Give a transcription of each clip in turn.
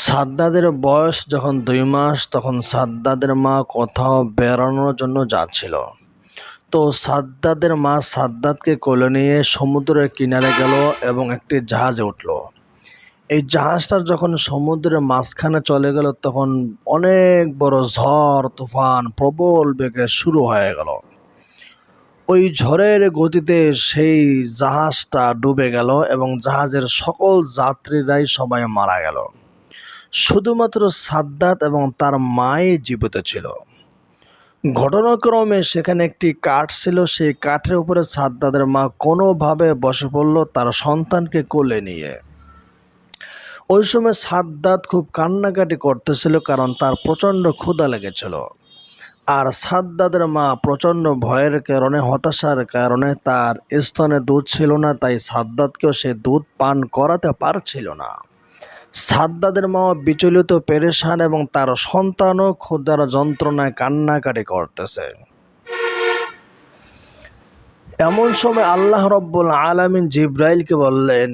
সাদ্দাদের বয়স যখন ২ মাস তখন সাদ্দাদের মা কোথাও বেড়ানোর জন্য যাচ্ছিল। তো সাদ্দাদের মা সাদ্দাতকে কোলে নিয়ে সমুদ্রের কিনারে গেল এবং একটি জাহাজে উঠল। এই জাহাজটা যখন সমুদ্রের মাঝখানে চলে গেল তখন অনেক বড় ঝড় তুফান প্রবল বেগে শুরু হয়ে গেল। ওই ঝড়ের গতিতে সেই জাহাজটা ডুবে গেল এবং জাহাজের সকল যাত্রীরাই সবাই মারা গেল। শুধুমাত্র সাদ্দাত এবং তার মাই জীবিত ছিল। ঘটনাক্রমে সেখানে একটি কাঠ ছিল, সেই কাঠের উপরে সাদ্দাতের মা কোনোভাবে বসে পড়ল তার সন্তানকে কোলে নিয়ে। ওই সময় সাদ্দাত খুব কান্নাকাটি করতেছিল, কারণ তার প্রচণ্ড ক্ষুধা লেগেছিল। আর সাদ্দাতের মা প্রচণ্ড ভয়ের কারণে, হতাশার কারণে তার স্তনে দুধ ছিল না, তাই সাদ্দাতকেও সে দুধ পান করাতে পারছিল না। সাদ্দাদের মা বিচলিত, পেরেশান এবং তার সন্তানও ক্ষুধার যন্ত্রণায় কান্নাকাটি করতেছে। এমন সময় আল্লাহ রব্বুল আলামিন জিব্রাইলকে বললেন,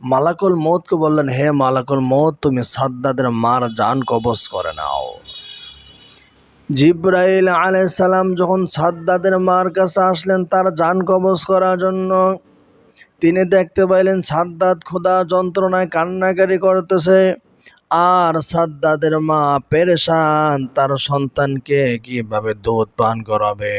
মালাকুল মউতকে বললেন, হে মালাকুল মউত, তুমি সাদ্দাদের মার জান কবজ করে নাও। জিব্রাইল আলাইহিস সালাম যখন সাদ্দাদের মার কাছে আসলেন তার জান কবজ করার জন্য, তিনি দেখতে পাইলেন সাদ্দাত ক্ষুধা যন্ত্রণায় কান্নাকাটি করতেছে আর সাদ্দাদের মা পেরেশান, তার সন্তানকে কিভাবে দুধ পান করাবে।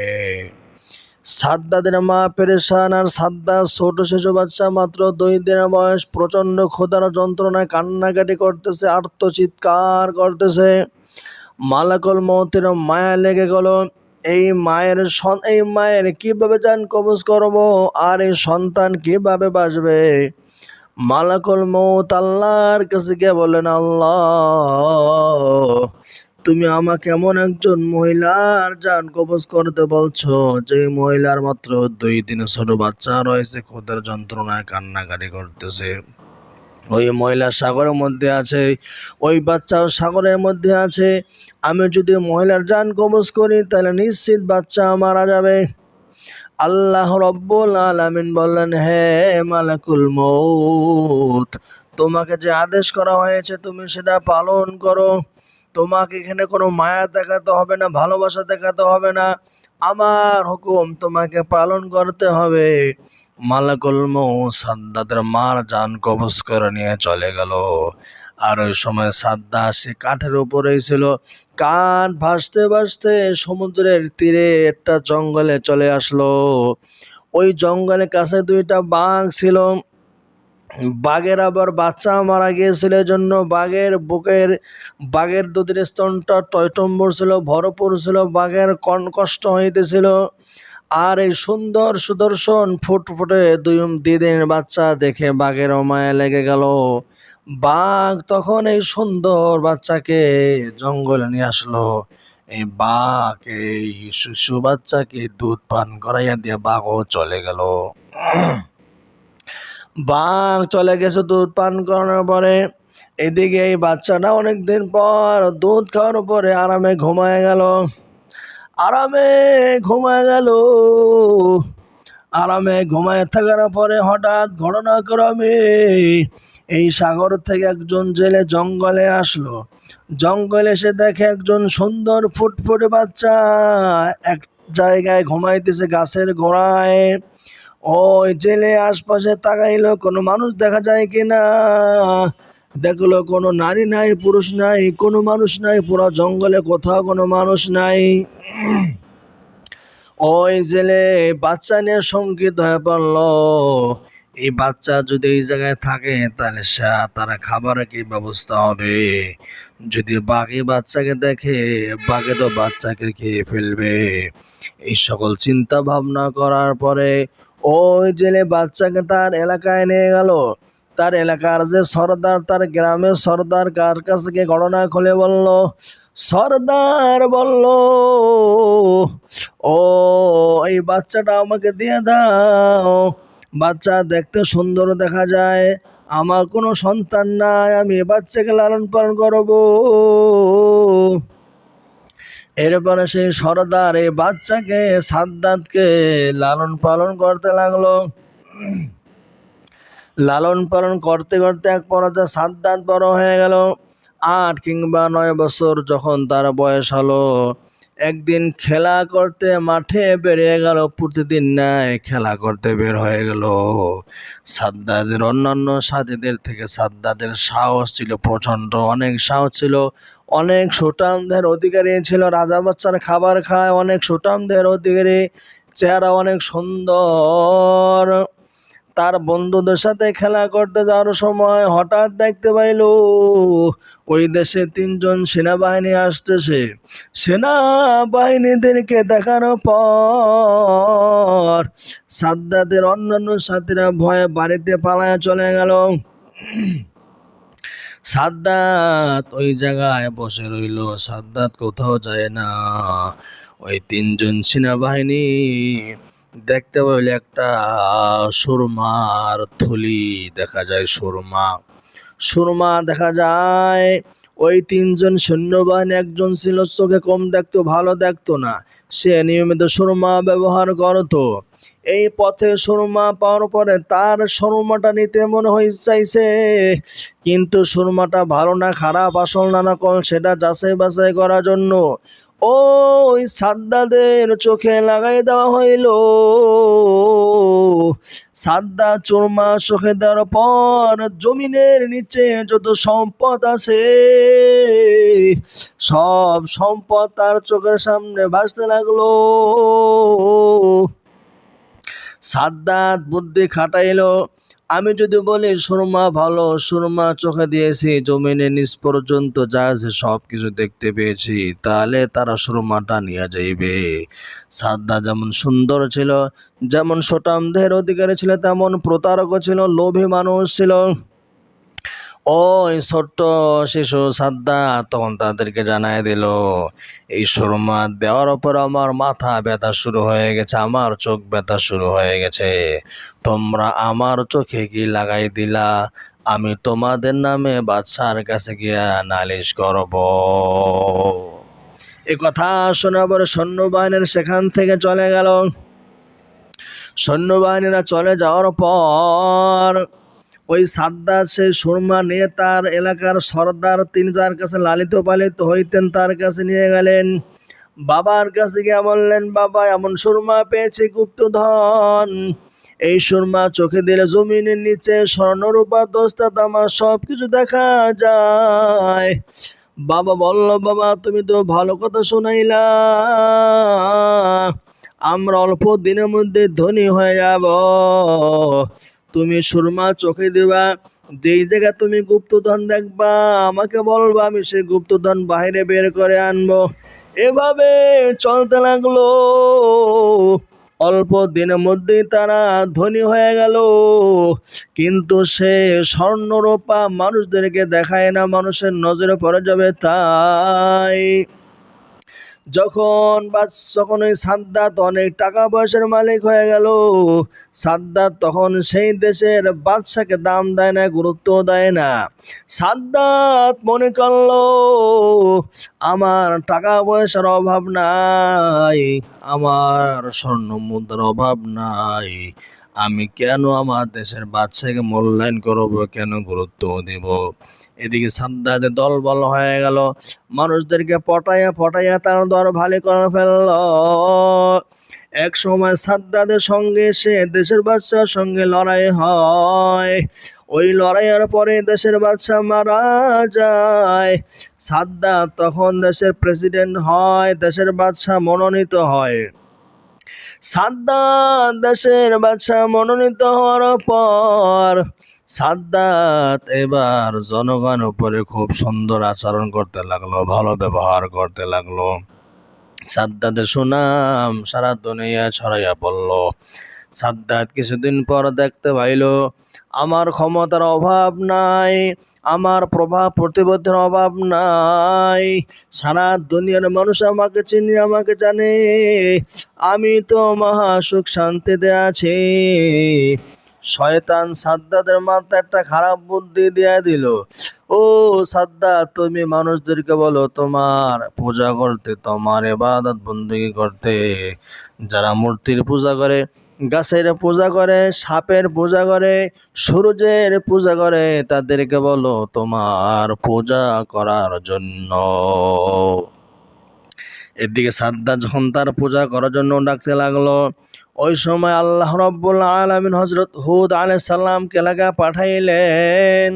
সাদ্দাদের মা পেরেশান আর সাদ্দাত ছোট শিশু বাচ্চা, মাত্র 2 দিনের বয়স, প্রচণ্ড ক্ষুধার যন্ত্রণায় কান্নাকাটি করতেছে, আর্তচিৎকার করতেছে। মালাকুল মউতের মায়া লেগে গেল। এই মায়ের কিভাবে জান কবজ করব আর এই সন্তান কিভাবে বাঁচবে। মালাকুল মউত আল্লাহর কাছে গিয়ে বললেন, আল্লাহ, তুমি আমাকে এমন একজন মহিলার জান কবজ করতে বলছো যে মহিলার মাত্র 2 দিনের ছোট বাচ্চা রয়েছে, ক্ষুধার যন্ত্রণায় কান্নাকাটি করতেছে। ওই মহিলা সাগরের মধ্যে আছে, ওই বাচ্চাও সাগরের মধ্যে আছে। আমি যদি মহিলার জান কবজ করি তাহলে নিশ্চিত বাচ্চা মারা যাবে। আল্লাহ রব্বুল আলামিন বললেন, হে মালাকুল মউত, তোমাকে যে আদেশ করা হয়েছে তুমি সেটা পালন করো। তোমাকে এখানে কোনো মায়া দেখাতে হবে না, ভালোবাসা দেখাতে হবে না, আমার হুকুম তোমাকে পালন করতে হবে। মালাকুল মউত সাদ্দাতের মার জান কবজ করে নিয়ে চলে গেল। আর ওই সময় সাদ্দাত সে কাঠের উপরেই ছিল। কাঠ ভাসতে ভাসতে সমুদ্রের তীরে একটা জঙ্গলে চলে আসলো। ওই জঙ্গলের কাছে 2টা বাঘ ছিল। বাঘের আবার বাচ্চা মারা গিয়েছিল, এজন্য বাঘের দুধের স্তনটা টয়টম্বর ছিল, ভরপুর ছিল, বাঘের কষ্ট হইতেছিল। আর এই সুন্দর সুদর্শন ফুটফুটে 2 দিনের বাচ্চা দেখে বাঘেরও মায়া লেগে গেল। বাঘ তখন এই সুন্দর বাচ্চাকে জঙ্গলে নিয়ে আসলো। এই বাঘ এই শিশু বাচ্চাকে দুধ পান করাইয়া দিয়ে বাঘও চলে গেল। বাঘ চলে গেছে দুধ পান করানোর পরে। এদিকে এই বাচ্চাটা অনেকদিন পর দুধ খাওয়ার পরে আরামে ঘুমায় গেল। আরামে ঘুমায় থাকার পরে হঠাৎ ঘটনাক্রমে এই সাগর থেকে একজন জেলে জঙ্গলে আসলো। জঙ্গলে এসে দেখে একজন সুন্দর ফুটফুটে বাচ্চা এক জায়গায় ঘুমাইতেছে গাছের গোড়ায়। ওই জেলে আশপাশে তাকাইলো কোনো মানুষ দেখা যায় কিনা। দেখলো কোনো নারী নাই, পুরুষ নাই, কোনো মানুষ নাই, পুরো জঙ্গলে কোথাও কোনো মানুষ নাই। ওই জেলে বাচ্চা নিয়ে শঙ্কিত হয়ে পড়লো, এই বাচ্চা যদি এই জায়গায় থাকে তাহলে তারা খাবারের কি ব্যবস্থা হবে। যদি বাঘে বাচ্চাকে দেখে, বাঘে তো বাচ্চাকে খেয়ে ফেলবে। এই সকল চিন্তা ভাবনা করার পরে ওই জেলে বাচ্চাকে তার এলাকায় নিয়ে গেল। তার এলাকার যে সর্দার, তার গ্রামের সর্দার কার কাছে গিয়ে ঘটনা খুলে বলল। সর্দার বলল, ও এই বাচ্চাটা আমাকে দিয়ে দাও। বাচ্চা দেখতে সুন্দর দেখা যায়, আমার কোনো সন্তান নাই, আমি এ বাচ্চাকে লালন পালন করব। এরপরে সেই সর্দার এই বাচ্চাকে সাদ্দাতকে লালন পালন করতে লাগলো। লালন পালন করতে করতে এক পর্যায়ে সাদ্দাত বড় হয়ে গেল। 8 কিংবা 9 বছর যখন তার বয়স হলো, একদিন খেলা করতে মাঠে বেরিয়ে গেল। প্রতিদিন ন্যায় খেলা করতে বের হয়ে গেল। সাদ্দাতের অন্যান্য সাথীদের থেকে সাদ্দাতের সাহস ছিল প্রচণ্ড, অনেক সাহস ছিল, অনেক সুঠামদের অধিকারী ছিল, রাজা বাচ্চার খাবার খায়, অনেক সুঠামদের অধিকারী, চেহারা অনেক সুন্দর। তার বন্ধুদের সাথে খেলা করতে যাওয়ার সময় হঠাৎ দেখতে পাইল ওই দেশে 3 জন সেনাবাহিনী আসতেছে। সেনাবাহিনীদেরকে দেখার পর সাদ্দাতের অন্যান্য সাথীরা ভয়ে বাড়িতে পালায়া চলে গেল। সাদ্দাত ওই জায়গায় বসে রইল, সাদ্দাত কোথাও যায় না। ওই 3 জন সেনাবাহিনী দেখতে পাইলে একটা সুরমার থলি দেখা যায়, সুরমা দেখা যায়। ওই 3 জন সৈন্যবাহিনী, একজন ছিল চোখে কম দেখতো, ভালো দেখতো না, সে নিয়মিত সুরমা ব্যবহার করতো। এই পথে সুরমা পাওয়ার পরে তার সুরমাটা নিতে মনে চাইছে, কিন্তু সুরমাটা ভালো না খারাপ, আসল না কল, সেটা যাচাই বাছাই করার জন্য ওই সাদ্দাদের চোখে লাগাই দেওয়া হইল। সাদ্দাত সুরমা চোখে দেওয়ার পর জমিনের নিচে যত সম্পদ আছে সব সম্পদ তার চোখের সামনে ভাসতে লাগলো। সাদ্দাত বুদ্ধি খাটাইলো, আমি যদি বলি সুরমা ভালো, সুরমা চোখে দিয়েছি, জমিনে নিচ পর্যন্ত যা আছে সব কিছু দেখতে পেয়েছি, তাহলে তারা সুরমাটা নিয়ে যাইবে। সাদ্দাত যেমন সুন্দর ছিল, যেমন সুঠামদের অধিকারী ছিল, তেমন প্রতারক ছিল, লোভী মানুষ ছিল। ওই ছোট্ট শিশু সাদ্দাত তখন তাদেরকে জানাই দিল, এই সুরমা দেওয়ার পর আমার মাথা ব্যথা শুরু হয়ে গেছে, আমার চোখ ব্যথা শুরু হয়ে গেছে, তোমরা আমার চোখে কি লাগাই দিলা? আমি তোমাদের নামে বাদশার কাছে গিয়া নালিশ করব। এ কথা শোনার পর সৈন্যবাহিনীর সেখান থেকে চলে গেল। সৈন্যবাহিনীরা চলে যাওয়ার পর ওই সাদ্দাত সেই সুরমা নিয়ে তার এলাকার সর্দার, তিনি যার কাছে লালিত পালিত হইতেন, তার কাছে নিয়ে গেলেন। বাবার কাছে গিয়ে বললেন, বাবা এমন সুরমা পেয়েছি, গুপ্তধন, এই সুরমা চোখে দিলে জমিনের নিচে স্বর্ণরূপা দস্তা তামা সব কিছু দেখা যায়। বাবা বলল, বাবা তুমি তো ভালো কথা শোনাইলা, আমরা অল্প দিনের মধ্যে ধনী হয়ে যাব। তুমি সুরমা চোখে দিবা, যেই জায়গায় তুমি গুপ্তধন দেখবা আমাকে বলবা, আমি সেই গুপ্তধন বাইরে বের করে আনবো। এভাবে চলতে লাগলো। অল্প দিনের মধ্যেই তারা ধনী হয়ে গেল, কিন্তু সে স্বর্ণরূপা মানুষদেরকে দেখায় না, মানুষের নজরে পড়ে যাবে তাই। যখন ওই সাদ্দাত অনেক টাকা পয়সার মালিক হয়ে গেল, সাদ্দাত তখন সেই দেশের বাদশাকে দাম দেয় না, গুরুত্ব দেয় না। সাদ্দাত মনে করলো, আমার টাকা পয়সার অভাব নাই, আমার স্বর্ণ মুদ্রার অভাব নাই, আমি কেন আমার দেশের বাদশাকে মূল্যায়ন করব, কেন গুরুত্ব দেব? এদিকে সাদ্দাতের দলবল হয়ে গেল, মানুষদেরকে পটাইয়া তার দর ভালো করে ফেলল। এক সময় সাদ্দাতের সঙ্গে সে দেশের বাদশার সঙ্গে লড়াই হয়। ওই লড়াইয়ের পরে দেশের বাদশা মারা যায়। সাদ্দাত তখন দেশের প্রেসিডেন্ট হয়, দেশের বাদশা মনোনীত হয়। সাদ্দাত দেশের বাদশা মনোনীত হওয়ার পর সাদ্দাত এবার জনগণ উপরে খুব সুন্দর আচরণ করতে লাগলো, ভালো ব্যবহার করতে লাগলো। সাদ্দাতের সুনাম সারা দুনিয়া ছড়াইয়া পড়ল। সাদ্দাত কিছুদিন পর দেখতে পাইল, আমার ক্ষমতার অভাব নাই, আমার প্রভাব প্রতিপত্তির অভাব নাই, সারা দুনিয়ার মানুষ আমাকে চিনি, আমাকে জানে, আমি তো মহা সুখ শান্তিতে আছি। শয়তান সাদ্দাতের মাথায় একটা খারাপ বুদ্ধি দিয়ে দিল, ও সাদ্দাত তুমি মানুষদেরকে বলো তোমার পূজা করতে, তোমার ইবাদত বন্দেগী করতে, যারা মূর্তির পূজা করে গাছের পূজা করে, সাপের পূজা করে, সূর্যের পূজা করে, তাদেরকে বলো তোমার পূজা করার জন্য। এদিকে সাদ্দাত যখন তার পূজা করার জন্য ডাকতে লাগলো, ওই সময় আল্লাহ রাব্বুল আলামিন হযরত হুদ আলাইহিস সালামকে লাগা পাঠাইলেন।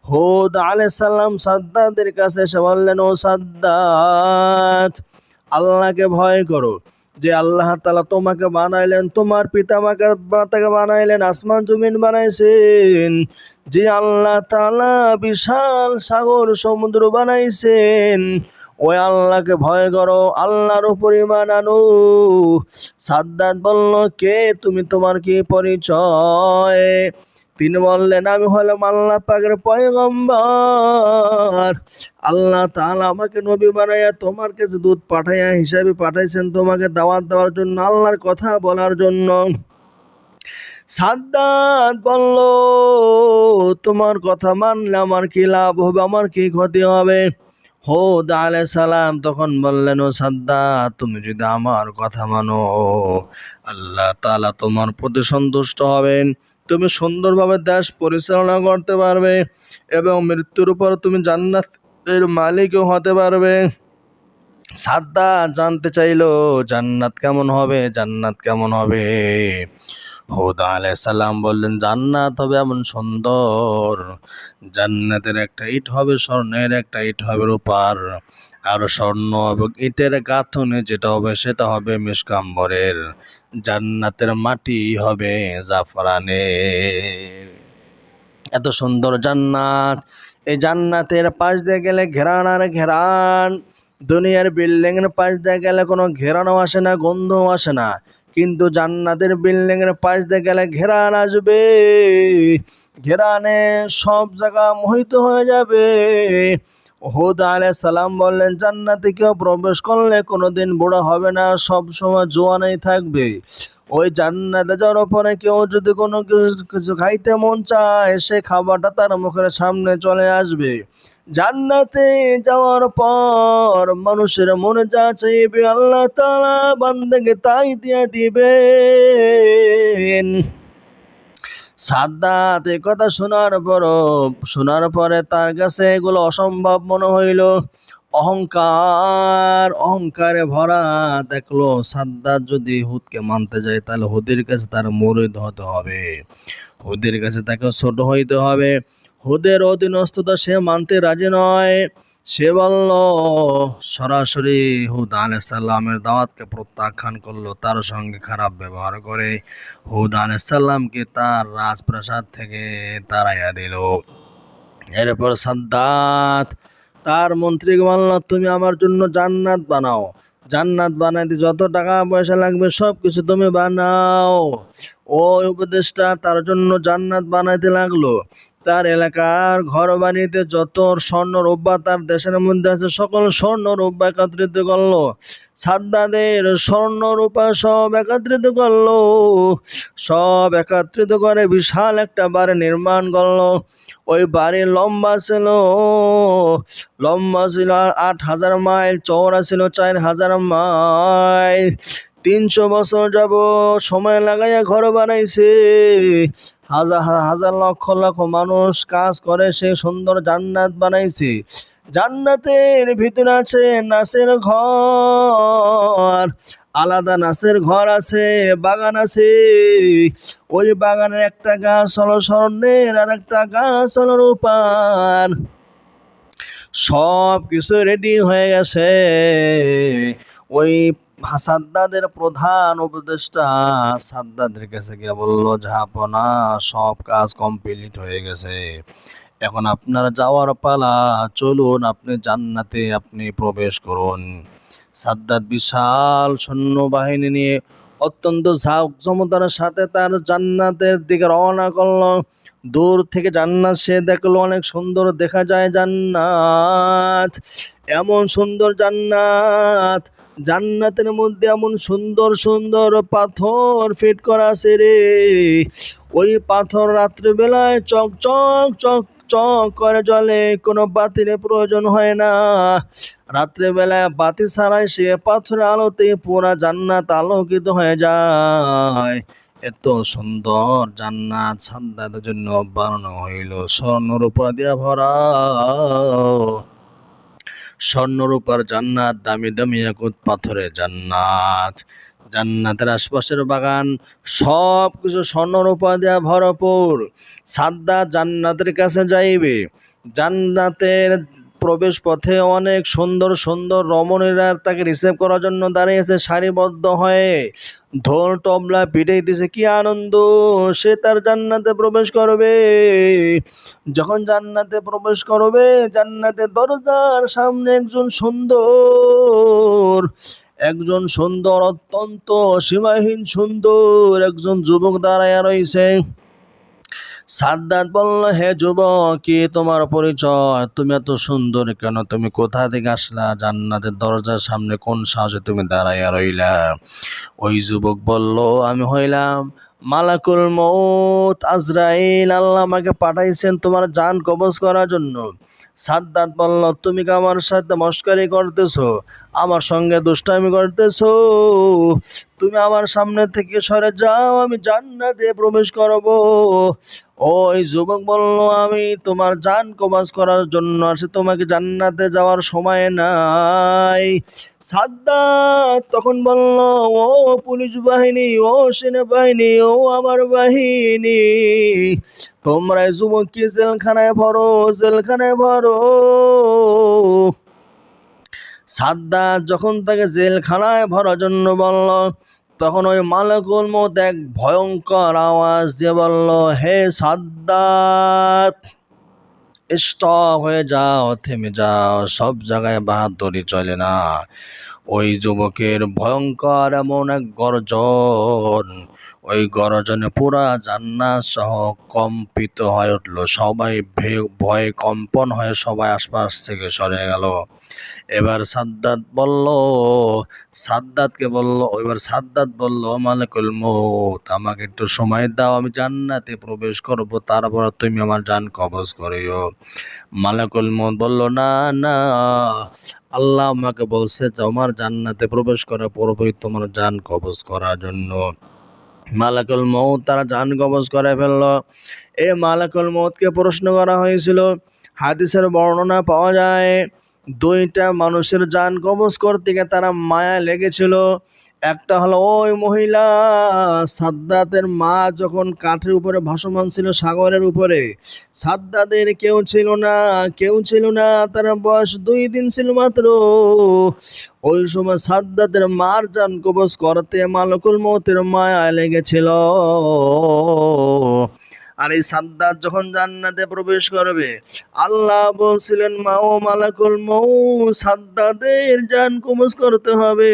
হুদ আলাইহিস সালাম সাদ্দাতের কাছে এসে বললেন, ও সাদ্দাত, আল্লাহকে ভয় করো, যে আল্লাহ তাআলা তোমাকে বানাইলেন, তোমার মাতাকে বানাইলেন, আসমান জমিন বানাইছেন, যে আল্লাহ তাআলা বিশাল সাগর সমুদ্র বানাইছেন, ওই আল্লাহকে ভয় করো, আল্লাহর উপর ঈমান আনো। সাদ্দাত বলল, কে তুমি, তোমার কি পরিচয়? তিনি বললেন, আমি হলাম আল্লাহ পাকের পয়গম্বর। আল্লাহ তাআলা আমাকে নবী বানাইয়া তোমার কাছে দূত পাঠাইয়া হিসাবে পাঠাইছেন, তোমাকে দাওয়াত দেওয়ার জন্য, আল্লাহর কথা বলার জন্য। সাদ্দাত বলল, তোমার কথা মানলে আমার কি লাভ হবে, আমার কি ক্ষতি হবে? হুদ আলাইহিস সালাম তখন বললেন, ও সাদ্দাত, তুমি যদি আমার কথা মানো, আল্লাহ তাআলা তোমার প্রতি সন্তুষ্ট হবেন, তুমি সুন্দরভাবে দেশ পরিচালনা করতে পারবে এবং মৃত্যুর পর তুমি জান্নাতের মালিকও হতে পারবে। সাদ্দাত জানতে চাইলো, জান্নাত কেমন হবে, জান্নাত কেমন হবে? হুদ আলাইহিস সালাম বললেন, জান্নাত হবে এমন সুন্দর, জান্নাতের একটা ইট হবে স্বর্ণের, একটা ইট হবে রূপার, আর স্বর্ণ এবং ইটের গাঁথুনি যেটা হবে সেটা হবে মিশকাম্বরের, জান্নাতের মাটি হবে জাফরানের। এত সুন্দর জান্নাত, এই জান্নাতের পাশ দিয়ে গেলে ঘেরান আর ঘেরান। দুনিয়ার বিল্ডিং এর পাশ দিয়ে গেলে কোনো ঘেরানো আসে না, গন্ধও আসে না, কিন্তু জান্নাতের বিল্ডিং এর পাশ দিয়ে গেলে ঘেরান আসবে, ঘেরানে সব জায়গা মোহিত হয়ে যাবে। হুদ আলাইহিস সালাম বললেন, জান্নাতে কেউ প্রবেশ করলে কোনোদিন বুড়া হবে না, সব সময় জোয়ানই থাকবে। ওই জান্নাতে যাওয়ার পরে কেউ যদি কোনো কিছু খাইতে মন চায়, সে খাবারটা তার মুখের সামনে চলে আসবে। জান্নাতে যাওয়ার পর মানুষের মনে যা চাইবে, আল্লাহ তাআলা বান্দাকে তাই দিয়ে দিবেন। সাদ্দাত এই কথা শোনার পরে তার কাছে এগুলো অসম্ভব মনে হইল। অহংকারে ভরা দেখলো, সাদ্দাত যদি হুদকে মানতে যায়, তাহলে হুদের কাছে তার মুরিদ হতে হবে, হুদের কাছে তাকে ছোট হইতে হবে, হুদের অধীনস্থতা সে মানতে রাজি নয়। সে বলল, সরাসরি হুদ আলাইহিস সালামের দাওয়াতকে প্রত্যাখ্যান করলো, তার সঙ্গে খারাপ ব্যবহার করে হুদ আলাইহিস সালামকে তার রাজপ্রাসাদ থেকে তাড়াইয়া দিল। এরপর সাদ্দাত তার মন্ত্রীকে বলল, তুমি আমার জন্য জান্নাত বানাও, জান্নাত বানাইতে যত টাকা পয়সা লাগবে সব কিছু তুমি বানাও। ওই উপদেশটা তার জন্য জান্নাত বানাইতে লাগলো। তার এলাকার ঘর বাড়িতে যত স্বর্ণ রূপা তার দেশের মধ্যে আছে, সকল স্বর্ণ রূপা একত্রিত করলো। সাদ্দাতের স্বর্ণ রূপা সব একত্রিত করলো, সব একত্রিত করে বিশাল একটা বাড়ি নির্মাণ করলো। ওই বাড়ির লম্বা ছিল 8,000 মাইল, চওড়া ছিল 4,000 মাইল। 300 বছর যাব সময় লাগাইয়া ঘর বানাইছে, হাজার হাজার লক্ষ লক্ষ মানুষ কাজ করে সে সুন্দর জান্নাত বানাইছে। জান্নাতের ভিতরে আছে নাচের ঘর, আলাদা নাচের ঘর আছে, বাগান আছে। ওই বাগানের একটা গাছ হলো স্বর্ণের, আর একটা গাছ হলো রূপার। সব কিছু রেডি হয়ে গেছে। ওই সাদ্দাতের প্রধান উপদেষ্টা সাদ্দাতের কাছে গিয়ে বলল, জাহাপনা, সব কাজ কমপ্লিট হয়ে গেছে, এখন আপনার যাওয়ার পালা, চলুন আপনি জান্নাতে আপনি প্রবেশ করুন। সাদ্দাত বিশাল সৈন্যবাহিনী নিয়ে অত্যন্ত জাঁকজমকতার সাথে তার জান্নাতের দিকে রওনা করলো। দূর থেকে জান্নাত সে দেখলো, অনেক সুন্দর দেখা যায় জান্নাত, এমন সুন্দর জান্নাত, জান্নাতের মধ্যে এমন সুন্দর সুন্দর পাথর ফিট করা আছে রে। ওই পাথর রাত্রিবেলায় চক চক চক চক করে জ্বলে, কোনো বাতির প্রয়োজন হয় না। রাত্রেবেলায় বাতি ছাড়াই সে পাথরের আলোতে পুরা জান্নাত আলোকিত হয়ে যায়। এত সুন্দর জান্নাত সাদ্দাতের জন্য বানানো হইল, স্বর্ণরূপা দিয়া ভরা। স্বর্ণরূপার জান্নাত, দামি দামি ইয়াকুত পাথরের জান্নাত, জান্নাতের আশপাশের বাগান সব কিছু স্বর্ণরূপা দিয়া ভরপুর। সাদ্দাত জান্নাতের কাছে যাইবে। জান্নাতের প্রবেশ পথে অনেক সুন্দর সুন্দর রমণীরা তাকে রিসিভ করার জন্য দাঁড়িয়েছে সারিবদ্ধ হয়ে, ঢোল তবলা পিটাইতেছে, কি আনন্দ! সে তার জান্নাতে প্রবেশ করবে। যখন জান্নাতে প্রবেশ করবে, জান্নাতের দরজার সামনে একজন সুন্দর অত্যন্ত সীমাহীন সুন্দর একজন যুবক দাঁড়াইয়া রয়েছে। সাদ্দাত বলল, হে যুবক, কি তোমার পরিচয়? তুমি এত সুন্দর কেন? তুমি কোথা থেকে আসলা? জান্নাতের দরজার সামনে কোন সাহসে তুমি দাঁড়াইয়া রইলা? ওই যুবক বলল, আমি হইলাম মালাকুল মউত, আজরাইল। আল্লাহ আমাকে পাঠাইছেন তোমার জান কবজ করার জন্য। সাদ্দাত বলল, তুমি কি আমার সাথে মস্করি করতেছো? আমার সঙ্গে দুষ্টামি করতেছো? তুমি আমার সামনে থেকে সরে যাও, আমি জান্নাতে প্রবেশ করব। ওই যুবক বলল, আমি তোমার জান কবজ করার জন্য আসি, তোমাকে জান্নাতে যাওয়ার সময় নাই। সাদ্দাত তখন বলল, ও পুলিশ বাহিনী, ও সেনাবাহিনী, ও আমার বাহিনী, তোমরা এই যুবককে জেলখানায় ভরো, জেলখানায় ভরো। সাদ্দাত যখন তাকে জেলখানায় ভরার জন্য বলল, তখন ওই মালাকুল মউত এক ভয়ঙ্কর আওয়াজ দিয়ে বলল, হে সাদ্দাত, স্টপ হয়ে যাও, থেমে যাও, সব জায়গায় বাহাদুরি চলে না। ওই যুবকের ভয়ঙ্কর এমন এক গর্জন, ওই গর্জনে পুরা জান্নাত সহ কম্পিত হয়ে উঠল। সবাই ভয়ে কম্পন হয়ে সবাই আশপাশ থেকে সরে গেল। এবার সাদ্দাত বলল, মালিকুল মউত, আমাকে একটু সময় দাও, আমি জান্নাতে প্রবেশ করব, তারপর তুমি আমার জান কবজ করিও। মালিকুল মউত বলল, না না, আল্লাহ আমাকে বলছে যে আমার জান্নাতে প্রবেশ করার পূর্বেই তোমার জান কবজ করার জন্য। মালাকুল মউত তারা জান কবজ করে ফেলল। মালাকুল মউতকে প্রশ্ন করা হয়েছিল। হাদিসের বর্ণনা পাওয়া যায়, দুইটা মানুষের জান কবজ করতে গিয়ে তারা মায়া লেগেছিল। একটা হলো ওই মহিলা, সাদ্দাতের মা যখন কাঠের উপরে ভাসমান ছিল সাগরের উপরে, সাদ্দাতের কেউ ছিল না, তার বয়স 2 দিন ছিল মাত্র। ওই সময় সাদ্দাতের মার জান কবজ করতে মালাকুল মউতের মায়া লেগেছিল। আর এই সাদ্দাত যখন জান্নাতে প্রবেশ করবে, আল্লাহ বলছিলেন, মা ও মালাকুল মউত, সাদ্দাতের জান কবজ করতে হবে,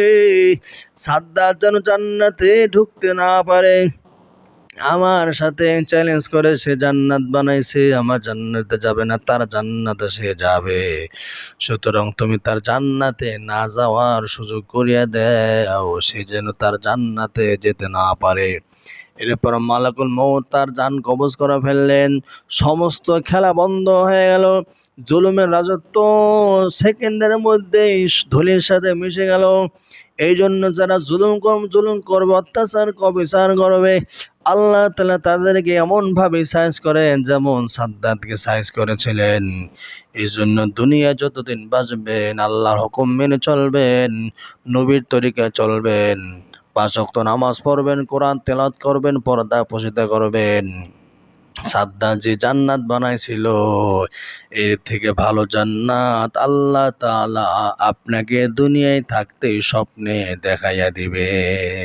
সাদ্দাত যেন জান্নাতে ঢুকতে না পারে। আমার সাথে চ্যালেঞ্জ করে সে জান্নাত বানাইছে, আমার জান্নাতে যাবে না, তার জান্নাতে সে যাবে। সুতরাং তুমি তার জান্নাতে না যাওয়ার সুযোগ করিয়া দাও, সে যেন তার জান্নাতে যেতে না পারে। এরপর মালাকুল মউত তার জান কবজ করে ফেললেন। সমস্ত খেলা বন্ধ হয়ে গেল। জুলুমের রাজত্ব সেকেন্ডের মধ্যেই ধুলির সাথে মিশে গেল। এই জন্য যারা জুলুম করবে, অত্যাচার বিচার করবে, আল্লাহ তাআলা তাদেরকে এমনভাবে সাইজ করেন যেমন সাদ্দাতকে সাইজ করেছিলেন। এই জন্য দুনিয়া যতদিন বাঁচবেন, আল্লাহর হুকুম মেনে চলবেন, নবীর তরিকায় চলবেন, 5 ওয়াক্ত নামাজ পড়বেন, কোরআন তেলাওয়াত করবেন, পর্দা প্রশিদ্ধ করবেন। সাদ্দাত যে জান্নাত বানাইছিল, এর থেকে ভালো জান্নাত আল্লাহ তাআলা আপনাকে দুনিয়ায় থাকতেই স্বপ্নে দেখাইয়া দিবে।